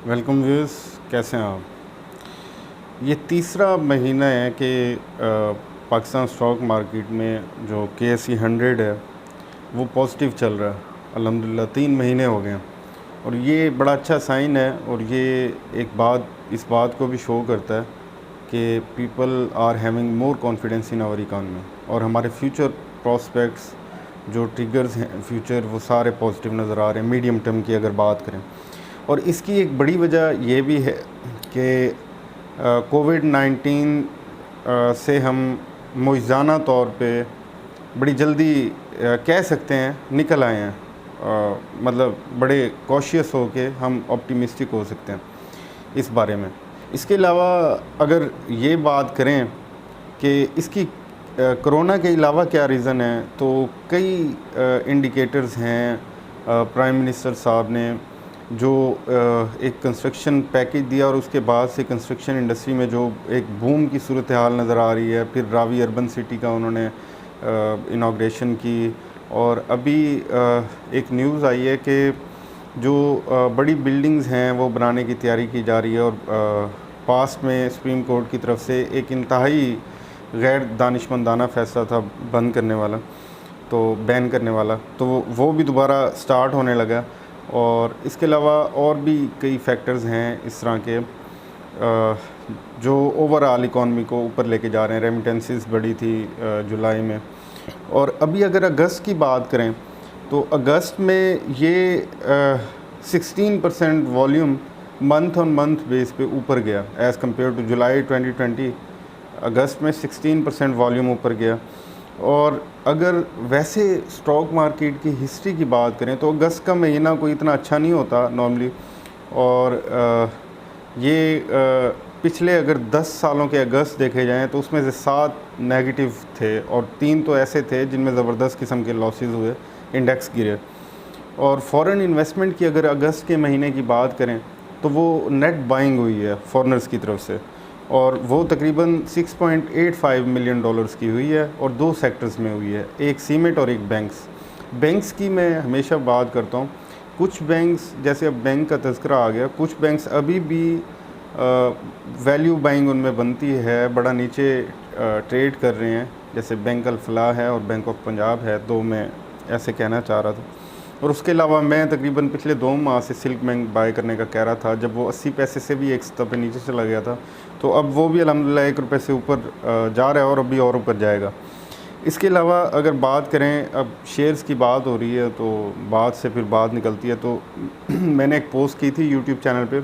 Welcome viewers, कैसे हैं आप। ये तीसरा महीना है कि पाकिस्तान स्टॉक मार्केट में जो KSE 100 है वो पॉजिटिव चल रहा है। अल्हम्दुलिल्लाह 3 महीने हो गए हैं और ये बड़ा अच्छा साइन है। और ये एक बात इस बात को भी शो करता है कि people are having more confidence in our economy और हमारे फ्यूचर प्रॉस्पेक्ट्स जो ट्रिगर्स हैं फ्यूचर वो सारे पॉजिटिव नज़र आ रहे हैं मीडियम टर्म की अगर बात करें। और इसकी एक बड़ी वजह ये भी है कि कोविड-19 से हम मुइज़ाना तौर पे बड़ी जल्दी कह सकते हैं निकल आए हैं। मतलब बड़े कॉशियस हो के हम ऑप्टिमिस्टिक हो सकते हैं इस बारे में। इसके अलावा अगर ये बात करें कि इसकी कोरोना के अलावा क्या रीज़न है, तो कई इंडिकेटर्स हैं। प्राइम मिनिस्टर साहब ने जो एक कंस्ट्रक्शन पैकेज दिया और उसके बाद से कंस्ट्रक्शन इंडस्ट्री में जो एक बूम की सूरत हाल नज़र आ रही है। फिर रावी अर्बन सिटी का उन्होंने इनाग्रेशन की और अभी एक न्यूज़ आई है कि जो बड़ी बिल्डिंग्स हैं वो बनाने की तैयारी की जा रही है। और पास्ट में सुप्रीम कोर्ट की तरफ से एक इंतहाई गैर दानिशमंदाना फ़ैसला था बंद करने वाला, तो बैन करने वाला, तो वो भी दोबारा स्टार्ट होने लगा। और इसके अलावा और भी कई फैक्टर्स हैं इस तरह के जो ओवरऑल इकॉनमी को ऊपर लेके जा रहे हैं। रेमिटेंसेस बढ़ी थी जुलाई में। और अभी अगर अगस्त की बात करें तो अगस्त में ये 16% volume month on month base पे ऊपर गया एज़ कम्पेयर टू जुलाई 2020। अगस्त में 16% वॉल्यूम ऊपर गया। और अगर वैसे स्टॉक मार्केट की हिस्ट्री की बात करें तो अगस्त का महीना कोई इतना अच्छा नहीं होता नॉर्मली। और ये पिछले अगर 10 सालों के अगस्त देखे जाएं तो उसमें से 7 नेगेटिव थे और 3 तो ऐसे थे जिनमें ज़बरदस्त किस्म के लॉसेस हुए, इंडेक्स गिरे। और फॉरेन इन्वेस्टमेंट की अगर अगस्त के महीने की बात करें तो वो नेट बाइंग हुई है फॉरेनर्स की तरफ से और वो तकरीबन $6.85 मिलियन की हुई है और 2 सेक्टर्स में हुई है, एक सीमेंट और एक बैंक्स की मैं हमेशा बात करता हूँ। कुछ बैंक्स जैसे अब बैंक का तज़किरा आ गया, कुछ बैंक्स अभी भी वैल्यू बाइंग उनमें बनती है, बड़ा नीचे ट्रेड कर रहे हैं, जैसे बैंक अल फलाह है और बैंक ऑफ पंजाब है, 2 मैं ऐसे कहना चाह रहा था। और उसके अलावा मैं तकरीबन पिछले 2 माह से सिल्क बैंक बाय करने का कह रहा था, जब वो 80 पैसे से भी एक स्तर पे नीचे चला गया था, तो अब वो भी अल्हम्दुलिल्लाह ₹1 से ऊपर जा रहा है और अभी और ऊपर जाएगा। इसके अलावा अगर बात करें, अब शेयर्स की बात हो रही है तो बात से फिर बात निकलती है। तो मैंने एक पोस्ट की थी यूट्यूब चैनल पे,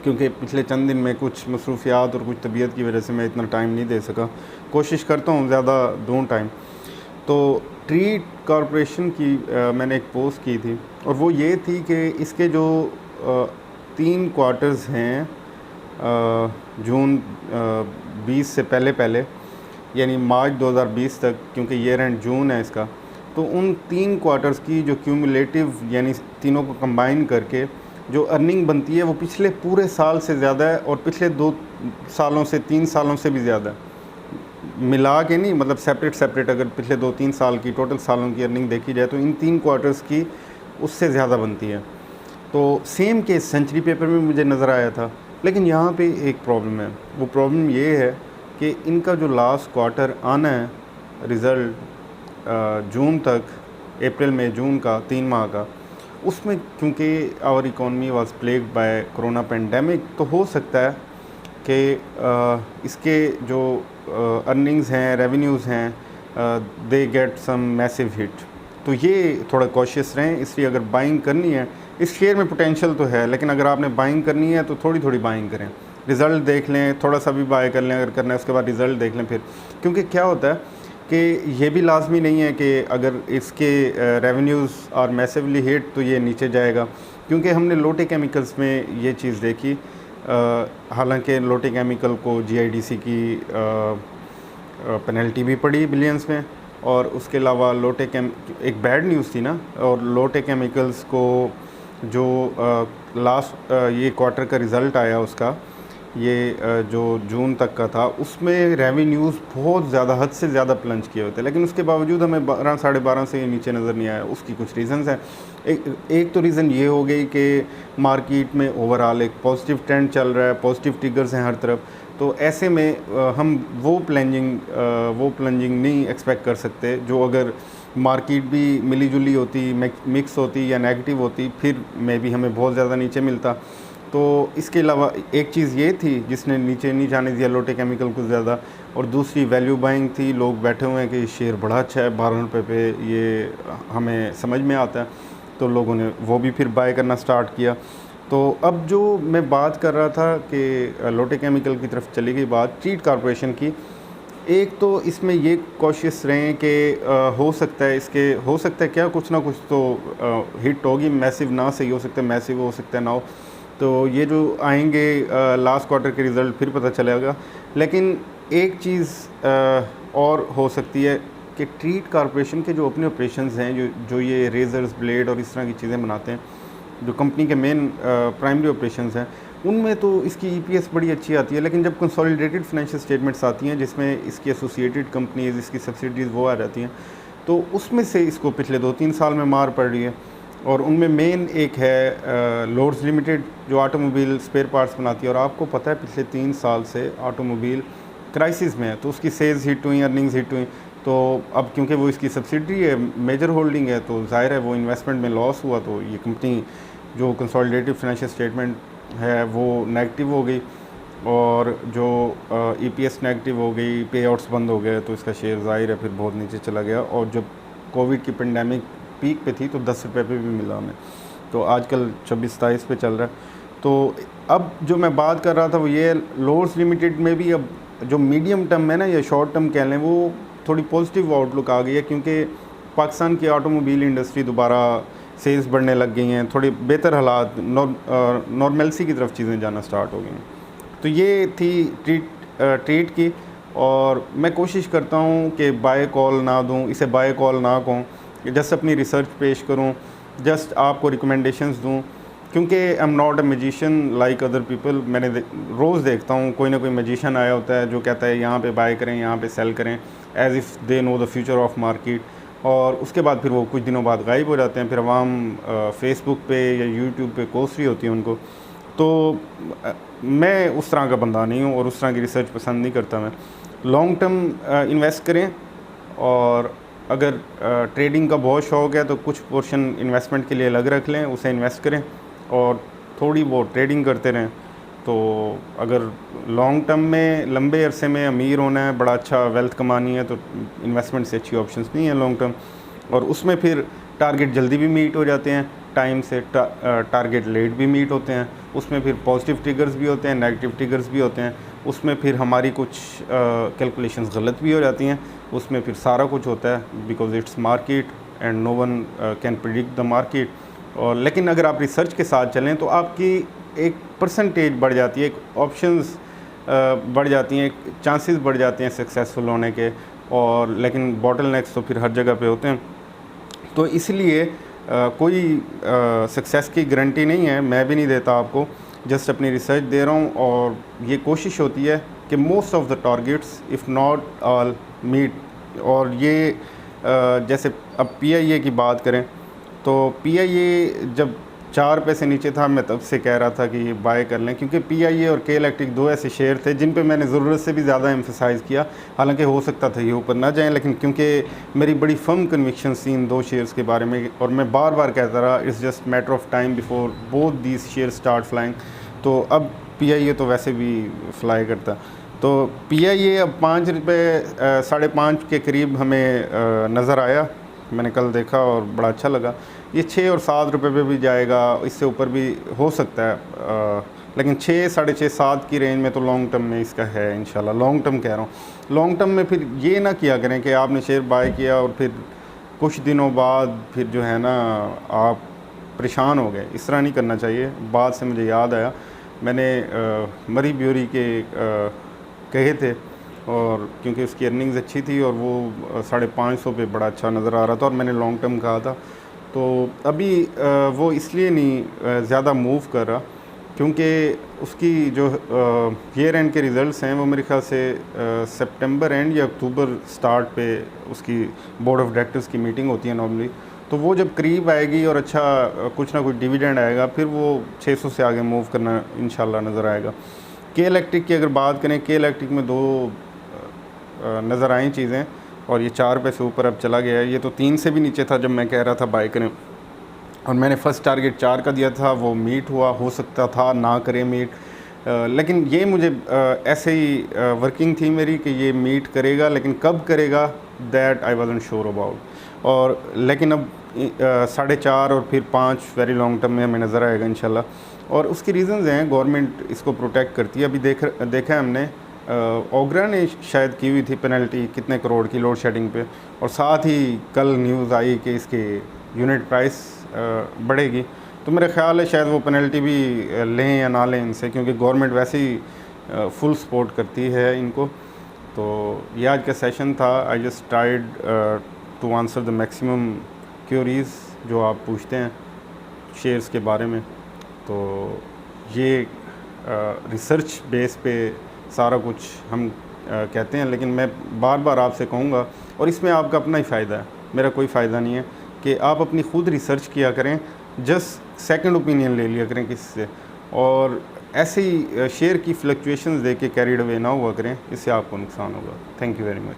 क्योंकि पिछले चंद दिन में कुछ मसरूफियात और कुछ तबीयत की वजह से मैं इतना टाइम नहीं दे सका, कोशिश करता हूँ ज़्यादा दूँ टाइम। तो ट्री कॉरपोरेशन की मैंने एक पोस्ट की थी और वो ये थी कि इसके जो 3 क्वार्टर्स हैं जून 20 से पहले यानी मार्च 2020 तक, क्योंकि ईयर एंड जून है इसका, तो उन 3 क्वार्टर्स की जो क्यूमुलेटिव यानी तीनों को कंबाइन करके जो अर्निंग बनती है वो पिछले पूरे साल से ज़्यादा है और पिछले 2 सालों से 3 सालों से भी ज़्यादा है। मिला के नहीं, मतलब सेपरेट अगर पिछले 2-3 साल की टोटल सालों की अर्निंग देखी जाए तो इन 3 क्वार्टर्स की उससे ज़्यादा बनती है। तो सेम केस सेंचुरी पेपर में मुझे नज़र आया था। लेकिन यहाँ पे एक प्रॉब्लम है, वो प्रॉब्लम ये है कि इनका जो लास्ट क्वार्टर आना है रिज़ल्ट जून तक, अप्रैल में जून का 3 माह का, उसमें क्योंकि our economy was plagued by corona pandemic, तो हो सकता है कि इसके जो अर्निंग्स हैं, रेवेन्यूज़ हैं, they get some massive hit. तो ये थोड़ा कॉशियस रहें। इसलिए अगर बाइंग करनी है, इस शेयर में पोटेंशियल तो है, लेकिन अगर आपने बाइंग करनी है तो थोड़ी बाइंग करें, रिज़ल्ट देख लें, थोड़ा सा भी बाय कर लें अगर करना है, उसके बाद रिज़ल्ट देख लें फिर। क्योंकि क्या होता है कि ये भी लाजमी नहीं है कि अगर इसके रेवेन्यूज़ और मैसिवली हिट तो ये नीचे जाएगा, क्योंकि हमने लोटे केमिकल्स में ये चीज़ देखी। हालांकि लोटे केमिकल को GIDC की पेनल्टी भी पड़ी बिलियंस में, और उसके अलावा एक बैड न्यूज़ थी ना, और लोटे केमिकल्स को जो लास्ट ये क्वार्टर का रिज़ल्ट आया उसका, ये जो जून तक का था, उसमें रेवेन्यूज़ बहुत ज़्यादा, हद से ज़्यादा प्लंज किए हुए थे, लेकिन उसके बावजूद हमें 12 साढ़े 12 से नीचे नज़र नहीं आया। उसकी कुछ रीज़न्स हैं। एक तो रीज़न ये हो गई कि मार्केट में ओवरऑल एक पॉजिटिव ट्रेंड चल रहा है, पॉजिटिव ट्रिगर्स हैं हर तरफ। तो ऐसे में हम वो प्लंजिंग नहीं एक्सपेक्ट कर सकते जो अगर मार्केट भी मिली जुली होती, मिक्स होती या नेगेटिव होती, फिर मे बी हमें बहुत ज़्यादा नीचे मिलता। तो इसके अलावा एक चीज़ ये थी जिसने नीचे नहीं जाने दिया लोटे केमिकल को ज़्यादा, और दूसरी वैल्यू बाइंग थी। लोग बैठे हुए हैं कि शेयर बड़ा अच्छा है, 12 रुपये पे ये हमें समझ में आता है, तो लोगों ने वो भी फिर बाय करना स्टार्ट किया। तो अब जो मैं बात कर रहा था कि लोटे केमिकल की तरफ चली गई बात ट्रीट कॉरपोरेशन की, एक तो इसमें ये कोशिश रहें कि हो सकता है क्या, कुछ ना कुछ तो हिट होगी। मैसिव ना सही हो सकता है, मैसिव हो सकता है ना हो। तो ये जो आएंगे लास्ट क्वार्टर के रिज़ल्ट फिर पता चलेगा। लेकिन एक चीज़ और हो सकती है कि ट्रीट कॉरपोरेशन के जो अपने ऑपरेशंस हैं, जो ये रेज़र्स, ब्लेड और इस तरह की चीज़ें बनाते हैं, जो कंपनी के मेन प्राइमरी ऑपरेशंस हैं, उनमें तो इसकी ईपीएस बड़ी अच्छी आती है। लेकिन जब कंसोलिडेटेड फाइनेंशियल स्टेटमेंट्स आती हैं जिसमें इसकी एसोसिएटेड कंपनीज, इसकी सब्सिडीज़ वो आ जाती हैं, तो उसमें से इसको पिछले 2-3 साल में मार पड़ रही है। और उनमें मेन एक है लोर्ड्स लिमिटेड, जो ऑटोमोबाइल स्पेयर पार्ट्स बनाती है। और आपको पता है पिछले 3 साल से ऑटोमोबाइल क्राइसिस में है, तो उसकी सेल्स हिट हुई, अर्निंग्स हिट हुई। तो अब क्योंकि वो इसकी सब्सिडरी है, मेजर होल्डिंग है, तो जाहिर है वो इन्वेस्टमेंट में लॉस हुआ, तो ये कंपनी जो कंसोलिडेटेड फाइनेंशियल स्टेटमेंट है वो नेगेटिव हो गई, और जो ईपीएस नेगेटिव हो गई, पे आउट्स बंद हो गए, तो इसका शेयर ज़ाहिर है फिर बहुत नीचे चला गया। और जब कोविड की पेंडेमिक पीक पे थी तो 10 रुपये पे भी मिला हमें, तो आजकल 24-27 पे चल रहा है। तो अब जो मैं बात कर रहा था वो ये, लोर्ड्स लिमिटेड में भी अब जो मीडियम टर्म है ना, या शॉर्ट टर्म कह लें, वो थोड़ी पॉजिटिव आउटलुक आ गई है, क्योंकि पाकिस्तान की ऑटोमोबाइल इंडस्ट्री दोबारा सेल्स बढ़ने लग गई हैं, थोड़ी बेहतर हालात, नॉर्मलसी की तरफ चीज़ें जाना स्टार्ट हो गई हैं। तो ये थी ट्रीट की। और मैं कोशिश करता हूँ कि बाय कॉल ना दूँ, इसे बाय कॉल ना कहूँ, जस्ट अपनी रिसर्च पेश करूँ, जस्ट आपको रिकमेंडेशंस दूँ, क्योंकि I am not a magician like other people. मैंने रोज़ देखता हूँ कोई ना कोई मैजिशियन आया होता है जो कहता है यहाँ पे बाय करें, यहाँ पे सेल करें, as if they know the future of market, और उसके बाद फिर वो कुछ दिनों बाद गायब हो जाते हैं। फिर आवाम फेसबुक पे या यूट्यूब पे कोस रही होती है उनको। तो मैं उस तरह का बंदा नहीं हूँ और उस तरह की रिसर्च पसंद नहीं करता। मैं लॉन्ग टर्म इन्वेस्ट करें, और अगर ट्रेडिंग का बहुत शौक़ है तो कुछ पोर्शन इन्वेस्टमेंट के लिए अलग रख लें, उसे इन्वेस्ट करें और थोड़ी बहुत ट्रेडिंग करते रहें। तो अगर लॉन्ग टर्म में, लंबे अरसे में अमीर होना है, बड़ा अच्छा वेल्थ कमानी है, तो इन्वेस्टमेंट से अच्छी ऑप्शंस नहीं है लॉन्ग टर्म। और उसमें फिर टारगेट जल्दी भी मीट हो जाते हैं, टाइम से टारगेट लेट भी मीट होते हैं। उसमें फिर पॉजिटिव ट्रिगर्स भी होते हैं, नेगेटिव ट्रिगर्स भी होते हैं। उसमें फिर हमारी कुछ कैलकुलेशंस गलत भी हो जाती हैं। उसमें फिर सारा कुछ होता है, because it's market and no one can predict the market. और लेकिन अगर आप रिसर्च के साथ चलें तो आपकी एक परसेंटेज बढ़ जाती है, एक ऑप्शंस बढ़ जाती हैं, चांसेस बढ़ जाते हैं सक्सेसफुल होने के। और लेकिन बॉटलनेक्स तो फिर हर जगह पे होते हैं। तो इसलिए कोई सक्सेस की गारंटी नहीं है, मैं भी नहीं देता आपको, जस्ट अपनी रिसर्च दे रहा हूँ। और ये कोशिश होती है कि most of the targets if not all meet. और ये जैसे अब पीआईए की बात करें तो पीआईए जब 4 रुपये से नीचे था, मैं तब से कह रहा था कि ये बाय कर लें, क्योंकि पीआईए और के इलेक्ट्रिक 2 ऐसे शेयर थे जिन पे मैंने ज़रूरत से भी ज़्यादा एम्फसाइज़ किया। हालांकि हो सकता था ये ऊपर ना जाएं, लेकिन क्योंकि मेरी बड़ी फर्म कन्विक्शन थी इन 2 शेयर्स के बारे में, और मैं बार बार कहता रहा it's just matter of time before both these share start flying. तो अब पीआईए तो वैसे भी फ्लाई करता। तो पीआईए अब 5 रुपये 5.5 के करीब हमें नज़र आया, मैंने कल देखा और बड़ा अच्छा लगा। ये 6 और 7 रुपये पे भी जाएगा, इससे ऊपर भी हो सकता है, लेकिन 6, 6.5, 7 की रेंज में तो लॉन्ग टर्म में इसका है इंशाल्लाह। लॉन्ग टर्म कह रहा हूँ। लॉन्ग टर्म में फिर ये ना किया करें कि आपने शेयर बाय किया और फिर कुछ दिनों बाद फिर जो है ना आप परेशान हो गए, इस तरह नहीं करना चाहिए। बाद से मुझे याद आया, मैंने मरी ब्यूरी के कहे थे, और क्योंकि उसकी अर्निंग्स अच्छी थी और वो 550 पे बड़ा अच्छा नज़र आ रहा था और मैंने लॉन्ग टर्म कहा था। तो अभी वो इसलिए नहीं ज़्यादा मूव कर रहा, क्योंकि उसकी जो ईयर एंड के रिज़ल्ट्स हैं वो मेरे ख्याल से सितंबर एंड या अक्टूबर स्टार्ट पे उसकी बोर्ड ऑफ डायरेक्टर्स की मीटिंग होती है नॉर्मली। तो वो जब करीब आएगी और अच्छा कुछ ना कुछ डिविडेंड आएगा, फिर वो 600 से आगे मूव करना इंशाल्लाह नज़र आएगा। के इलेक्ट्रिक की अगर बात करें, के इलेक्ट्रिक में 2 नज़र आई चीज़ें और ये 4 पे से ऊपर अब चला गया है। ये तो 3 से भी नीचे था जब मैं कह रहा था बाय करें, और मैंने फ़र्स्ट टारगेट 4 का दिया था, वो मीट हुआ, हो सकता था ना करे मीट, लेकिन ये मुझे ऐसे ही वर्किंग थी मेरी कि ये मीट करेगा, लेकिन कब करेगा that I wasn't sure about. और लेकिन अब 4.5 और फिर 5 वेरी लॉन्ग टर्म में हमें नज़र आएगा इंशाल्लाह। और उसकी रीज़न्स हैं, गवर्नमेंट इसको प्रोटेक्ट करती है। अभी देखा है हमने, ओगरा ने शायद की हुई थी पेनल्टी कितने करोड़ की लोड शेडिंग पे, और साथ ही कल न्यूज़ आई कि इसके यूनिट प्राइस बढ़ेगी। तो मेरा ख्याल है शायद वो पेनल्टी भी लें या ना लें इनसे, क्योंकि गवर्नमेंट वैसे ही फुल सपोर्ट करती है इनको। तो ये आज का सेशन था। I just tried to answer the maximum queries जो आप पूछते हैं शेयर्स के बारे में। तो ये रिसर्च बेस पे सारा कुछ हम कहते हैं, लेकिन मैं बार बार आपसे कहूँगा, और इसमें आपका अपना ही फ़ायदा है, मेरा कोई फ़ायदा नहीं है, कि आप अपनी खुद रिसर्च किया करें, जस्ट सेकंड ओपिनियन ले लिया करें किसी से, और ऐसे ही शेयर की फ्लक्चुएशंस देख के कैरिड अवे ना हुआ करें, इससे आपको नुकसान होगा। Thank you very much.